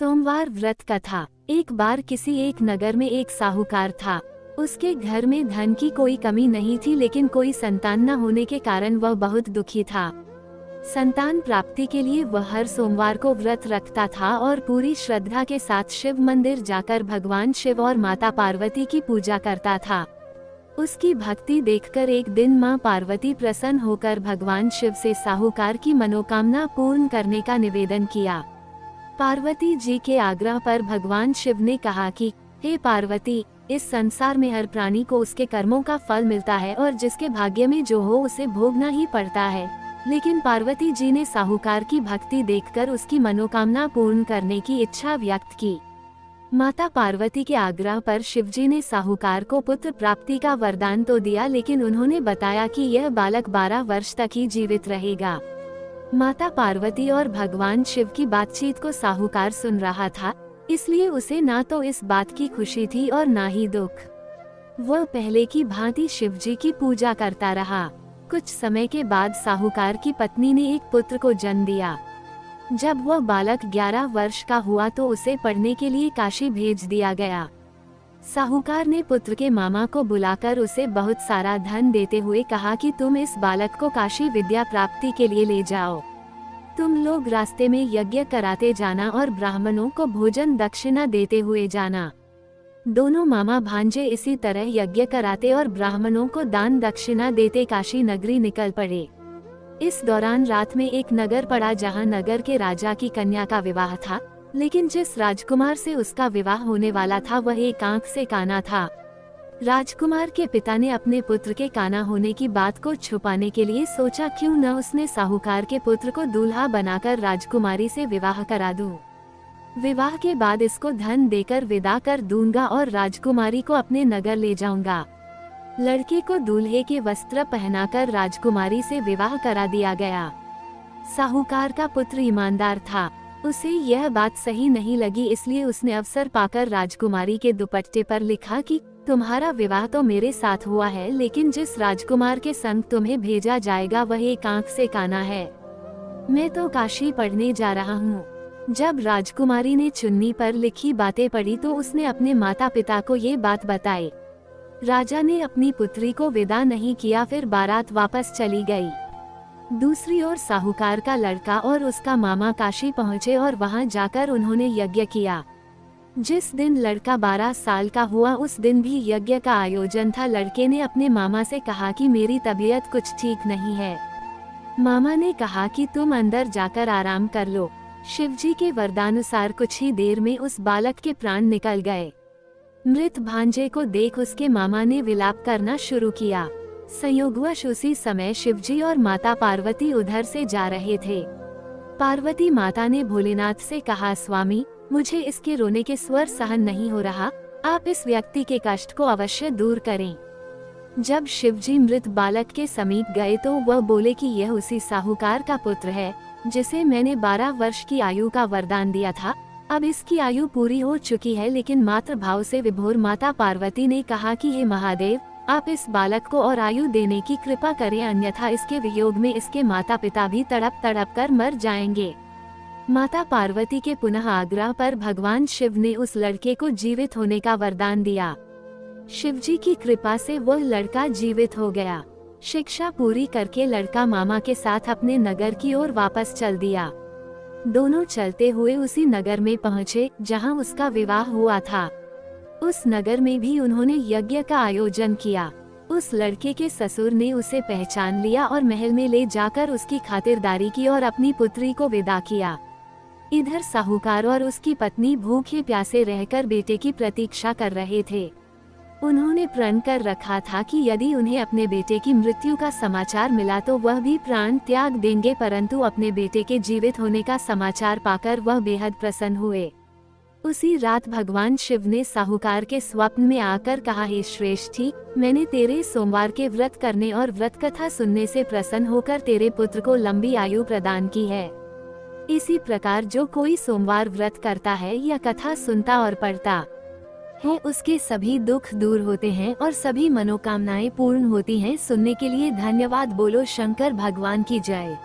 सोमवार व्रत कथा। एक बार किसी एक नगर में एक साहूकार था। उसके घर में धन की कोई कमी नहीं थी, लेकिन कोई संतान न होने के कारण वह बहुत दुखी था। संतान प्राप्ति के लिए वह हर सोमवार को व्रत रखता था और पूरी श्रद्धा के साथ शिव मंदिर जाकर भगवान शिव और माता पार्वती की पूजा करता था। उसकी भक्ति देखकर एक दिन मां पार्वती प्रसन्न होकर भगवान शिव से साहूकार की मनोकामना पूर्ण करने का निवेदन किया। पार्वती जी के आग्रह पर भगवान शिव ने कहा कि हे पार्वती, इस संसार में हर प्राणी को उसके कर्मों का फल मिलता है और जिसके भाग्य में जो हो उसे भोगना ही पड़ता है। लेकिन पार्वती जी ने साहूकार की भक्ति देखकर उसकी मनोकामना पूर्ण करने की इच्छा व्यक्त की। माता पार्वती के आग्रह पर शिवजी ने साहूकार को पुत्र प्राप्ति का वरदान तो दिया, लेकिन उन्होंने बताया कि यह बालक 12 वर्ष तक ही जीवित रहेगा। माता पार्वती और भगवान शिव की बातचीत को साहूकार सुन रहा था, इसलिए उसे ना तो इस बात की खुशी थी और ना ही दुख। वह पहले की भांति शिवजी की पूजा करता रहा। कुछ समय के बाद साहूकार की पत्नी ने एक पुत्र को जन्म दिया। जब वह बालक 11 वर्ष का हुआ तो उसे पढ़ने के लिए काशी भेज दिया गया। साहूकार ने पुत्र के मामा को बुलाकर उसे बहुत सारा धन देते हुए कहा कि तुम इस बालक को काशी विद्या प्राप्ति के लिए ले जाओ। तुम लोग रास्ते में यज्ञ कराते जाना और ब्राह्मणों को भोजन दक्षिणा देते हुए जाना। दोनों मामा भांजे इसी तरह यज्ञ कराते और ब्राह्मणों को दान दक्षिणा देते काशी नगरी निकल पड़े। इस दौरान रात में एक नगर पड़ा जहां नगर के राजा की कन्या का विवाह था, लेकिन जिस राजकुमार से उसका विवाह होने वाला था वह एक आंख से काना था। राजकुमार के पिता ने अपने पुत्र के काना होने की बात को छुपाने के लिए सोचा क्यों न उसने साहूकार के पुत्र को दूल्हा बनाकर राजकुमारी से विवाह करा दूं। विवाह के बाद इसको धन देकर विदा कर दूंगा और राजकुमारी को अपने नगर ले जाऊंगा। लड़के को दूल्हे के वस्त्र पहनाकर राजकुमारी से विवाह करा दिया गया। साहूकार का पुत्र ईमानदार था, उसे यह बात सही नहीं लगी, इसलिए उसने अवसर पाकर राजकुमारी के दुपट्टे पर लिखा कि तुम्हारा विवाह तो मेरे साथ हुआ है, लेकिन जिस राजकुमार के संग तुम्हें भेजा जाएगा वह एक आंख से काना है। मैं तो काशी पढ़ने जा रहा हूँ। जब राजकुमारी ने चुन्नी पर लिखी बातें पढ़ी तो उसने अपने माता पिता को ये बात बताई। राजा ने अपनी पुत्री को विदा नहीं किया, फिर बारात वापस चली गई। दूसरी ओर साहूकार का लड़का और उसका मामा काशी पहुंचे और वहां जाकर उन्होंने यज्ञ किया। जिस दिन लड़का 12 साल का हुआ उस दिन भी यज्ञ का आयोजन था। लड़के ने अपने मामा से कहा कि मेरी तबीयत कुछ ठीक नहीं है। मामा ने कहा कि तुम अंदर जाकर आराम कर लो। शिवजी के वरदानुसार कुछ ही देर में उस बालक के प्राण निकल गए। मृत भांजे को देख उसके मामा ने विलाप करना शुरू किया। संयोगवश उसी समय शिवजी और माता पार्वती उधर से जा रहे थे। पार्वती माता ने भोलेनाथ से कहा, स्वामी, मुझे इसके रोने के स्वर सहन नहीं हो रहा, आप इस व्यक्ति के कष्ट को अवश्य दूर करें। जब शिवजी मृत बालक के समीप गए तो वह बोले कि यह उसी साहूकार का पुत्र है जिसे मैंने 12 वर्ष की आयु का वरदान दिया था। अब इसकी आयु पूरी हो चुकी है, लेकिन मातृ भाव से विभोर माता पार्वती ने कहा कि हे महादेव, आप इस बालक को और आयु देने की कृपा करें, अन्यथा इसके वियोग में इसके माता पिता भी तड़प तड़प कर मर जाएंगे। माता पार्वती के पुनः आग्रह पर भगवान शिव ने उस लड़के को जीवित होने का वरदान दिया। शिवजी की कृपा से वह लड़का जीवित हो गया। शिक्षा पूरी करके लड़का मामा के साथ अपने नगर की ओर वापस चल दिया। दोनों चलते हुए उसी नगर में पहुँचे जहाँ उसका विवाह हुआ था। उस नगर में भी उन्होंने यज्ञ का आयोजन किया। उस लड़के के ससुर ने उसे पहचान लिया और महल में ले जाकर उसकी खातिरदारी की और अपनी पुत्री को विदा किया। इधर साहूकार और उसकी पत्नी भूखे प्यासे रहकर बेटे की प्रतीक्षा कर रहे थे। उन्होंने प्रण कर रखा था कि यदि उन्हें अपने बेटे की मृत्यु का समाचार मिला तो वह भी प्राण त्याग देंगे, परंतु अपने बेटे के जीवित होने का समाचार पाकर वह बेहद प्रसन्न हुए। उसी रात भगवान शिव ने साहूकार के स्वप्न में आकर कहा, हे श्रेष्ठी, मैंने तेरे सोमवार के व्रत करने और व्रत कथा सुनने से प्रसन्न होकर तेरे पुत्र को लंबी आयु प्रदान की है। इसी प्रकार जो कोई सोमवार व्रत करता है या कथा सुनता और पढ़ता है उसके सभी दुख दूर होते हैं और सभी मनोकामनाएं पूर्ण होती हैं। सुनने के लिए धन्यवाद। बोलो शंकर भगवान की जय।